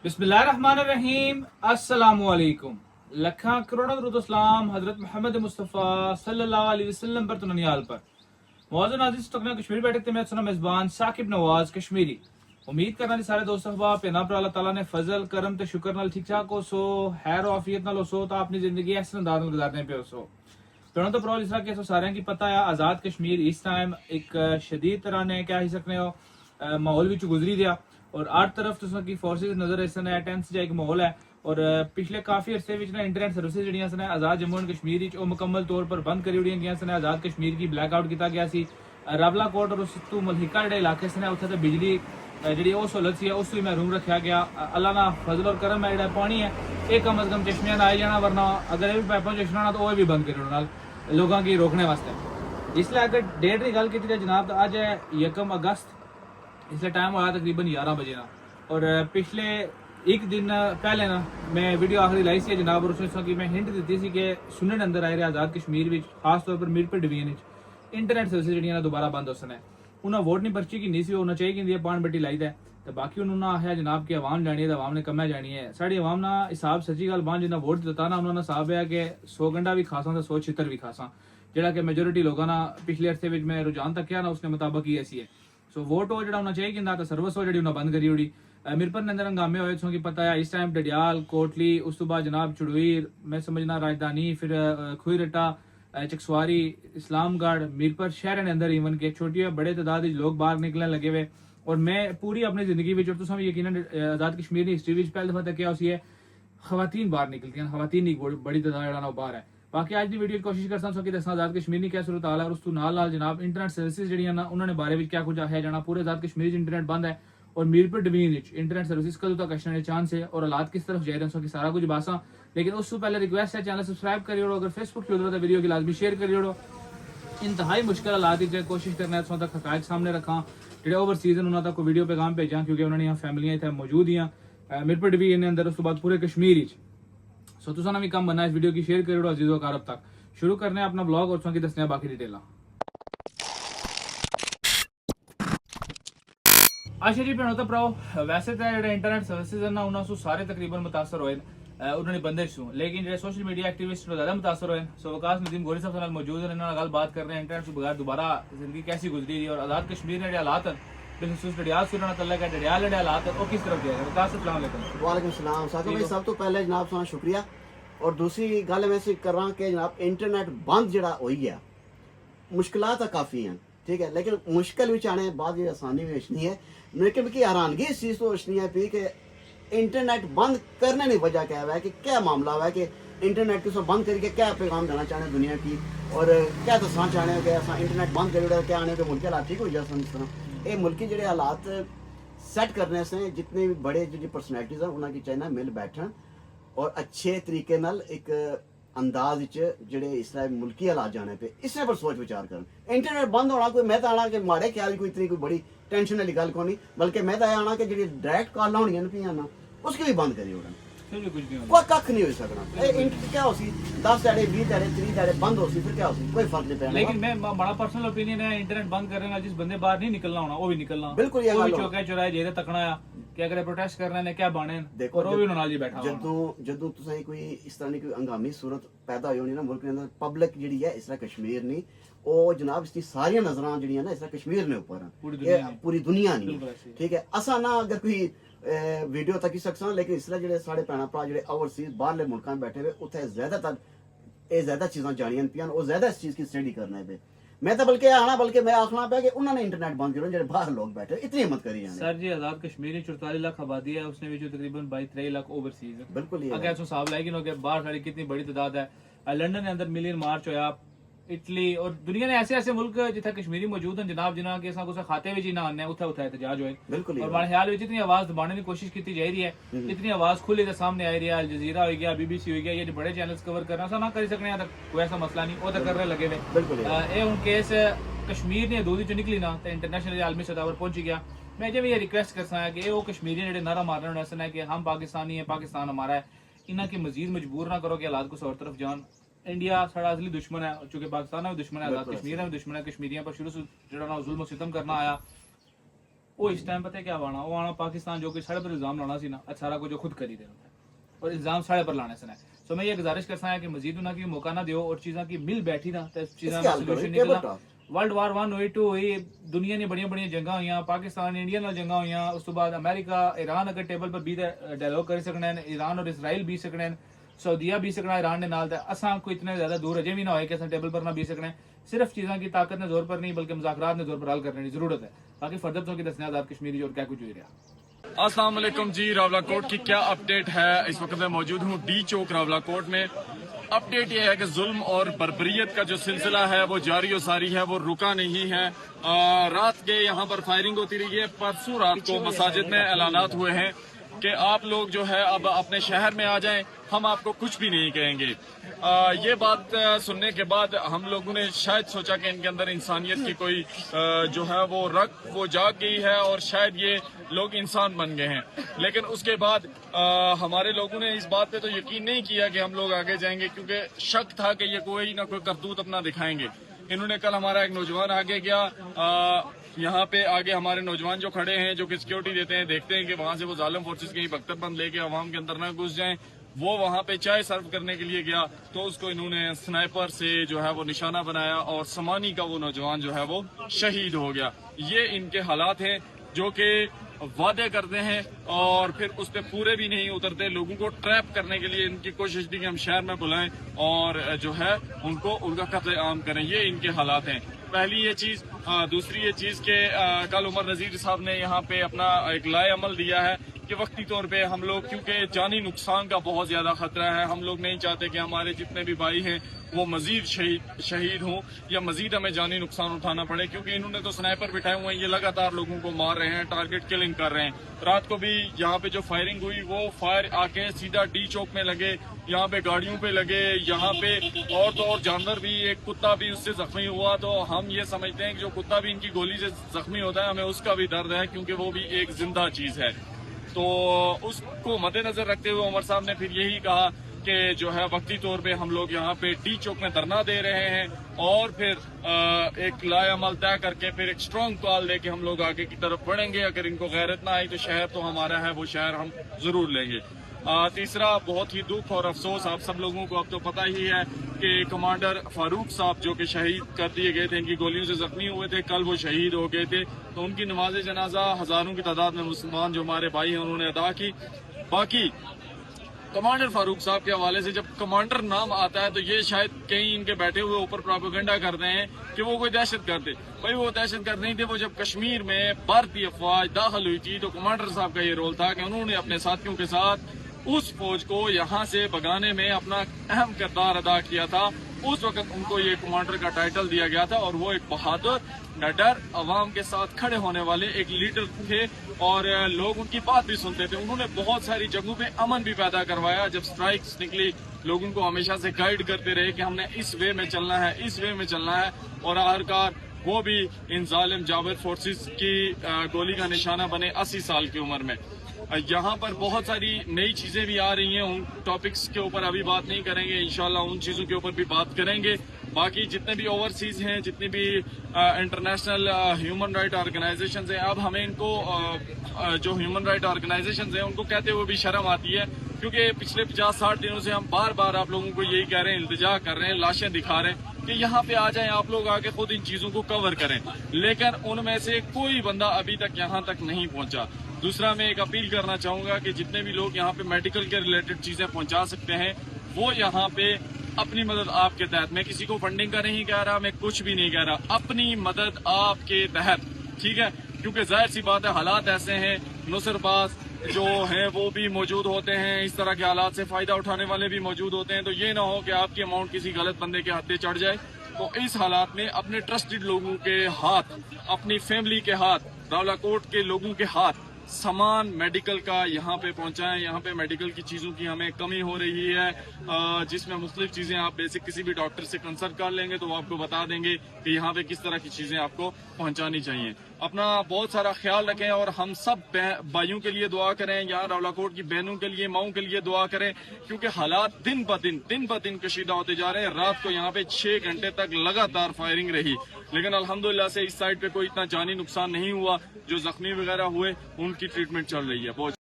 बिस्मिल्लाहिर्रहमानिर्रहीम अस्सलामुअलैकुम लखा करोड़ों दरूद सलाम हजरत मोहम्मद मुस्तफ़ा सल्लल्लाहु अलैहि वसल्लम पर तुनियाल पर मौजूद नाज़रीन तकना कश्मीर बैठक ते मैं सुना मेज़बान साकिब नवाज कश्मीरी उम्मीद करना सारे दोस्त अहबाब पे ना पर अल्लाह ताला ने फजल करम ते शुक्र नाल ठीक ठाक हो सो खैर और आफियत नाल हो सो तो अपनी जिंदगी ऐसे अंदाज नाल गुजारने पे हो सो तो तो प्रो जिस तरह के सारे की पता है आज़ाद कश्मीर इस टाइम एक शदीद तरह ने क्या ही सकने हो माहौल विच गुजरी दिया और आठ तरफ तुसां की फोर्सेस नजर ऐसा है टेंस जा एक माहौल है और पिछले काफी अरसे विच ना इंटरनेट सर्विसेज जड़ियां सन आजाद जम्मू एंड कश्मीर विच मुकम्मल तौर पर बंद करी उड़ियां गईयां सन आजाद कश्मीर की ब्लैक आउट किया गया सी रावला कोट और उस तू मलहिका जेडे इलाके सन उत्थे ते बिजली जी सहूलत सी उस महरूम रखा गया अल्लाह ना फजल और करम है जो पानी है ये कम अज कम चश्मियां आई जाना वरना अगर ये भी पाइपों चश्मा तो वह भी बंद करी लोगों की रोकने वास्ते इसलिए अगर डेट की गल की जाए जनाब तो अज है 1 अगस्त इसलिए टाइम होया तकरीबन 11 बजे ना और पिछले एक दिन पहले ना मैं वीडियो आखिरी लाई सी जनाब और उसमें कि मैं हिंट दी थी कि सुनने अंदर आए रहे आजाद कश्मीर में खास तौर पर मीरपुर डिवीजन इंटरनेट सर्विस जी दोबारा बंद हो सने उन्हें वोट नहीं पर्ची की नहीं सी होना चाहिए कि पान बट्टी लाई है तो बाकी उन्होंने आया जनाब की आवाम जानी है तो आवाम ने कमै जानी है साड़ी आवाम ना हिसाब सच्ची गल बान जिन्हें वोट दिता ना उन्होंने हिसाब है कि 100 गंडा भी खासा तो 100 छितर भी खासा जोड़ा कि मेजोरिटी लोगों ना पिछले अरसे में मैं रुझान तक क्या ना उसके मुताबिक ही ऐसी है सो वोट हो जो होना चाहिए कि ना तो सर्विस हो जी उन्हें बंद करी उड़ी मीरपुर ने अंदर हंगामे होए सो की पता है इस टाइम डडियाल कोटली उस तो बाद जनाब चुड़वीर मैं समझना राजधानी फिर खुई रट्टा चकसवारी इस्लामगढ़ मीरपुर शहर के अंदर इवन के छोटी बड़े तादाद लोग बाहर निकलने लगे हुए और मैं पूरी अपनी जिंदगी में और तुम यकीन आजाद कश्मीर की हिस्ट्री में पहली दफा तक क्या उसी है खवातीन बाहर निकलती हैं खवातीन की बड़ी तादाद बाहर है बाकी आज की वीडियो कोशिश करता हूँ कि दसा आजाद कश्मीर की क्या सूरत हाल है और उस तो नाल जनाब इंटरनेट सर्विसेज जी उन्होंने बारे में क्या कुछ आया जाना पूरे आजाद कश्मीर इंटरनेट बंद है और मीरपुर डिवीजन इंटरनेट सर्विस कदों तक आने चांस है और हालात किस तरफ जाए रहे सारा कुछ बासा लेकिन उससे पहले रिक्वेस्ट है चैनल सब्सक्राइब करिए अगर फेसबुक पे तो वीडियो की लाजमी शेयर करिए इंतहाई मुश्किल हालात कोशिश करना है तक हकायक सामने रखा जो ओवरसीज उन्होंने तक वीडियो पैगाम भेजा क्योंकि उन्होंने यहाँ फैमिलियाँ इतने मौजूद ही मीरपुर डिवीजन के अंदर उस बाद पूरे कश्मीर सो तुसा भी कम बनना इस वीडियो की शेयर करिए अजीजों कारब तक शुरू करने अपना ब्लॉग और की दसने बाकी डिटेल अच्छा जी भैनों तो भराओ वैसे तो जो इंटरनेट सर्विसेज है ना उन्होंने सारे तकरीबन मुतासर होए उन्होंने बंदिश हूँ लेकिन जो सोशल मीडिया एक्टिविस्ट ज्यादा मुतासर होए सो वकास नदीम गोरी साहब से मौजूद है इन्होंने गल बात कर रहे हैं इंटरनेट से बगैर दोबारा जिंदगी कैसी गुजरी रही और आजाद कश्मीर ने जो हालात बिलखसूस डडियाल से तल्लक है डडियाल हालात वो किस तरफ जाएगा वकास अस्सलाम वालेकुम वालेकुम सलाम साकिब भाई सब तो पहले जनाब तुहां शुक्रिया और दूसरी गल मैं कर रहा कि जनाब इंटरनेट बंद जड़ा हो गया मुश्किलात काफ़ी हैं ठीक है लेकिन मुश्किल भी आने बाद आसानी भी अचनी है लेकिन की हैरानगी इस चीज़ तो अचनी है पी कि इंटरनेट बंद करने की वजह क्या है कि क्या मामला है कि इंटरनेट किसों बंद करके क्या पैगाम देना चाहते दुनिया की और क्या दसना चाहते कि अस इंटरनेट बंद करी क्या आने के मुल्क हालात ठीक हो जाए इस तरह ये मुल्की जो हालात सैट करने से जितने भी बड़े जो पर्सनैलिटीज़ हैं उन्होंने चाहिए मिल बैठन और अच्छे तरीके नाल एक अंदाज जेडे इस तरह मुल्की हालात जाने पे इस पर सोच विचार कर इंटरनेट बंद होना कोई मैं तो आना कि माड़े ख्याल कोई इतनी कोई बड़ी टेंशन वाली गल को नहीं बल्कि मैं तो आना कि जी डायरेक्ट कॉल होनी पियां ना उसकी भी बंद करी ओड़न कोई कख नहीं हो सकना क्या हो सी 10 ध्याड़े 20 ध्याड़े 30 ध्याड़े बंद हो सी फिर क्या हो सी कोई फर्क नहीं पैना लेकिन मैं बड़ा पर्सनल ओपिनियन है इंटरनेट बंद करने जिस बंदे बाहर नहीं निकलना होना वो भी निकलना बिल्कुल ये भी चौके चौराहे जेरे तकना आ कि अगर प्रोटेस्ट करने ने क्या बाने देखो वो भी नाल ही बैठा जदों तुसें कोई इस तरह की कोई हंगामी सूरत पैदा होई होनी ना मुल्क के अंदर पब्लिक जिहड़ी है इस तरह कश्मीर नहीं ओ जनाब इसकी सारी नजरां जिहड़ियां ना इस तरह कश्मीर ने ऊपर पूरी दुनिया नहीं ठीक है असा ना अगर कोई वीडियो तक ही सकता लेकिन इस तरह जो साढ़े भैन भरा जो ओवरसीज बाहरले मुल्क में बैठे हुए उत्थे ज्यादातर ये ज्यादा चीज़ां जानियां पियां वो ज्यादा इस चीज़ की स्टडी करने पे मैं तो बल्कि आना बल्कि मैं आखना पाया कि उन्होंने इंटरनेट बंद करो जो बाहर लोग बैठे इतनी हिम्मत करी जाने सर जी आजाद कश्मीर 44 लाख आबादी है उसने भी जो तकरीबन 22-23 लाख ओवरसीज है बिल्कुल अगर ऐसा हिसाब लाएगी बाहर सारी कितनी बड़ी तादाद है लंदन के अंदर मिलियन मार्च होया इटली और दुनिया ने ऐसे ऐसे मुल्क जिथे कश्मीरी मौजूद हैं जनाब जिन्होंने के कुछ खाते में ना आने उठा उठा एहतजाज होए बिल्कुल और हमारे ख्याल में जितनी आवाज दबाने की कोशिश की जा रही है इतनी आवाज खुले के सामने आई रही है अल जजीरा हो गया बीबीसी हो गया ये बड़े चैनल्स कवर करना ऐसा ना कर सकने कोई ऐसा मसला नहीं वो तो करने लगे हुए बिल्कुल ये हूँ केस कश्मीर ने दूध चो निकली ना तो इंटरनेशनल आलमी सतह पर पहुंच गया मैं जब ये रिक्वेस्ट कर सकता कि वो कश्मीरी जो नारा मारने होने ऐसा है कि हम पाकिस्तानी है पाकिस्तान हमारा है इन्हें की मजीद मजबूर ना करो कि हालात को और तरफ जान इंडिया सारा असली दुश्मन है चूंकि पाकिस्तान में दुश्मन है आजाद कश्मीर में दुश्मन है कश्मीरियों पर शुरू से जुल्म सितम करना आया وہ اس ٹائم پتہ کیا آنا وہ آنا پاکستان جو کہ ساڑھے پر الزام لانا سی نا اچھا کو جو خود کری دے اور الزام ساڑھے پر لانے سے سو میں یہ گزارش کرتا ہوں کہ مزید انہوں کی موقع نہ دیو اور چیزاں کی مل بیٹھی نا تو چیزاں کا سولوشن نکلنا ورلڈ وار 1 ہوئی 2 ہوئی دنیا نے بڑی بڑی جنگاں ہوئیاں پاکستان انڈیا نال جنگاں ہوئیاں اس تو بعد امریکہ ایران اگر ٹیبل پر بھی ڈائلاگ کر سکنے ہیں ایران اور اسرائیل بھی سکنے ہیں سعودیہ بھی سکنا ایران نے نال اساں کو اتنے زیادہ دور اجے بھی نہ ہوئے کہ اساں ٹیبل پر نہ بھی سکنے صرف چیزاں کی طاقت نے زور پر نہیں بلکہ مذاکرات نے زور پر حل کرنے کی ضرورت ہے باقی فردر تو کی دسنے آزاد کشمیری اور کیا کچھ ہوئی رہا. السلام علیکم جی. راولا کوٹ کی کیا اپڈیٹ ہے؟ اس وقت میں موجود ہوں ڈی چوک راولا کوٹ میں. اپڈیٹ یہ ہے کہ ظلم اور بربریت کا جو سلسلہ ہے وہ جاری و ساری ہے, وہ رکا نہیں ہے. رات کے یہاں پر فائرنگ ہوتی رہی ہے. پرسوں رات کو مساجد میں اعلانات ہوئے ہیں کہ آپ لوگ جو ہے اب اپنے شہر میں آ جائیں, ہم آپ کو کچھ بھی نہیں کہیں گے. یہ بات سننے کے بعد ہم لوگوں نے شاید سوچا کہ ان کے اندر انسانیت کی کوئی جو ہے وہ جاگ گئی ہے اور شاید یہ لوگ انسان بن گئے ہیں. لیکن اس کے بعد ہمارے لوگوں نے اس بات پہ تو یقین نہیں کیا کہ ہم لوگ آگے جائیں گے, کیونکہ شک تھا کہ یہ کوئی نہ کوئی کرتوت اپنا دکھائیں گے. انہوں نے کل ہمارا ایک نوجوان آگے گیا, یہاں پہ آگے ہمارے نوجوان جو کھڑے ہیں جو کہ سیکیورٹی دیتے ہیں, دیکھتے ہیں کہ وہاں سے وہ ظالم فورسز کہیں بختر بند لے کے عوام کے اندر نہ گھس جائیں. وہ وہاں پہ چائے سرو کرنے کے لیے گیا تو اس کو انہوں نے سنائپر سے جو ہے وہ نشانہ بنایا اور سمانی کا وہ نوجوان جو ہے وہ شہید ہو گیا. یہ ان کے حالات ہیں جو کہ وعدے کرتے ہیں اور پھر اس پہ پورے بھی نہیں اترتے. لوگوں کو ٹریپ کرنے کے لیے ان کی کوشش تھی کہ ہم شہر میں بلائیں اور جو ہے ان کا قتل عام کریں. یہ ان کے حالات ہیں. پہلی یہ چیز. دوسری یہ چیز کہ کل عمر نذیر صاحب نے یہاں پہ اپنا ایک لائے عمل دیا ہے کہ وقتی طور پہ ہم لوگ, کیونکہ جانی نقصان کا بہت زیادہ خطرہ ہے, ہم لوگ نہیں چاہتے کہ ہمارے جتنے بھی بھائی ہیں وہ مزید شہید ہوں یا مزید ہمیں جانی نقصان اٹھانا پڑے, کیونکہ انہوں نے تو سنائپر بٹھائے ہوئے ہیں, یہ لگاتار لوگوں کو مار رہے ہیں, ٹارگٹ کلنگ کر رہے ہیں. رات کو بھی یہاں پہ جو فائرنگ ہوئی وہ فائر آ کے سیدھا ڈی چوک میں لگے, یہاں پہ گاڑیوں پہ لگے, یہاں پہ اور تو اور جانور بھی, ایک کتا بھی اس سے زخمی ہوا. تو ہم یہ سمجھتے ہیں کہ جو کتا بھی ان کی گولی سے زخمی ہوتا ہے ہمیں اس کا بھی درد ہے, کیونکہ وہ بھی ایک زندہ چیز ہے. تو اس کو مد نظر رکھتے ہوئے عمر صاحب نے پھر یہی کہا کہ جو ہے وقتی طور پہ ہم لوگ یہاں پہ ڈی چوک میں دھرنا دے رہے ہیں اور پھر ایک لائے عمل طے کر کے پھر ایک اسٹرانگ کال دے کے ہم لوگ آگے کی طرف بڑھیں گے. اگر ان کو غیرت نہ آئی تو شہر تو ہمارا ہے, وہ شہر ہم ضرور لیں گے. تیسرا بہت ہی دکھ اور افسوس آپ سب لوگوں کو اب تو پتہ ہی ہے کہ کمانڈر فاروق صاحب جو کہ شہید کر دیے گئے تھے, ان کی گولیوں سے زخمی ہوئے تھے, کل وہ شہید ہو گئے تھے. تو ان کی نماز جنازہ ہزاروں کی تعداد میں مسلمان جو ہمارے بھائی ہیں انہوں نے ادا کی. باقی کمانڈر فاروق صاحب کے حوالے سے جب کمانڈر نام آتا ہے تو یہ شاید کہیں ان کے بیٹھے ہوئے اوپر پروپیگنڈا کرتے ہیں کہ وہ کوئی دہشت گرد ہے. بھائی وہ دہشت گرد نہیں تھے. وہ جب کشمیر میں بھارتی افواج داخل ہوئی تھی تو کمانڈر صاحب کا یہ رول تھا کہ انہوں نے اپنے ساتھیوں کے ساتھ اس فوج کو یہاں سے بھگانے میں اپنا اہم کردار ادا کیا تھا. اس وقت ان کو یہ کمانڈر کا ٹائٹل دیا گیا تھا اور وہ ایک بہادر, نڈر, عوام کے ساتھ کھڑے ہونے والے ایک لیڈر تھے اور لوگ ان کی بات بھی سنتے تھے. انہوں نے بہت ساری جگہوں پہ امن بھی پیدا کروایا. جب سٹرائکس نکلی لوگوں کو ہمیشہ سے گائیڈ کرتے رہے کہ ہم نے اس وے میں چلنا ہے, اس وے میں چلنا ہے, اور آخرکار وہ بھی ان ظالم جابر فورسز کی گولی کا نشانہ بنے 80 سال کی عمر میں. یہاں پر بہت ساری نئی چیزیں بھی آ رہی ہیں, ان ٹاپکس کے اوپر ابھی بات نہیں کریں گے, انشاءاللہ ان چیزوں کے اوپر بھی بات کریں گے. باقی جتنے بھی اوورسیز ہیں, جتنی بھی انٹرنیشنل ہیومن رائٹ آرگنائزیشنز ہیں, اب ہمیں ان کو جو ہیومن رائٹ آرگنائزیشنز ہیں ان کو کہتے ہوئے بھی شرم آتی ہے, کیونکہ پچھلے 50-60 دنوں سے ہم بار بار آپ لوگوں کو یہی کہہ رہے ہیں, التجا کر رہے ہیں, لاشیں دکھا رہے ہیں کہ یہاں پہ آ جائیں آپ لوگ, آ کے خود ان چیزوں کو کور کریں, لیکن ان میں سے کوئی بندہ ابھی تک یہاں تک نہیں پہنچا. دوسرا میں ایک اپیل کرنا چاہوں گا کہ جتنے بھی لوگ یہاں پہ میڈیکل کے ریلیٹڈ چیزیں پہنچا سکتے ہیں وہ یہاں پہ اپنی مدد آپ کے تحت, میں کسی کو فنڈنگ کا نہیں کہہ رہا, میں کچھ بھی نہیں کہہ رہا, اپنی مدد آپ کے تحت, ٹھیک ہے, کیونکہ ظاہر سی بات ہے حالات ایسے ہیں, نصر باز جو ہیں وہ بھی موجود ہوتے ہیں, اس طرح کے حالات سے فائدہ اٹھانے والے بھی موجود ہوتے ہیں. تو یہ نہ ہو کہ آپ کی اماؤنٹ کسی غلط بندے کے ہاتھ پہ چڑھ جائے. تو اس حالات میں اپنے ٹرسٹڈ لوگوں کے ہاتھ, اپنی فیملی کے ہاتھ, راولا کوٹ کے لوگوں کے ہاتھ سامان میڈیکل کا یہاں پہ پہنچائیں. یہاں پہ میڈیکل کی چیزوں کی ہمیں کمی ہو رہی ہے, جس میں مختلف چیزیں آپ بیسک کسی بھی ڈاکٹر سے کنسلٹ کر لیں گے تو وہ آپ کو بتا دیں گے کہ یہاں پہ کس طرح کی چیزیں آپ کو پہنچانی چاہیے. اپنا بہت سارا خیال رکھیں اور ہم سب بھائیوں کے لیے دعا کریں، یہاں راولاکوٹ کی بہنوں کے لیے، ماؤں کے لیے دعا کریں، کیونکہ حالات دن بہ دن کشیدہ ہوتے جا رہے ہیں۔ رات کو یہاں پہ 6 گھنٹے تک لگاتار فائرنگ رہی، لیکن الحمدللہ سے اس سائڈ پہ کوئی اتنا جانی نقصان نہیں ہوا۔ جو زخمی وغیرہ ہوئے ان کی ٹریٹمنٹ چل رہی ہے۔ بہت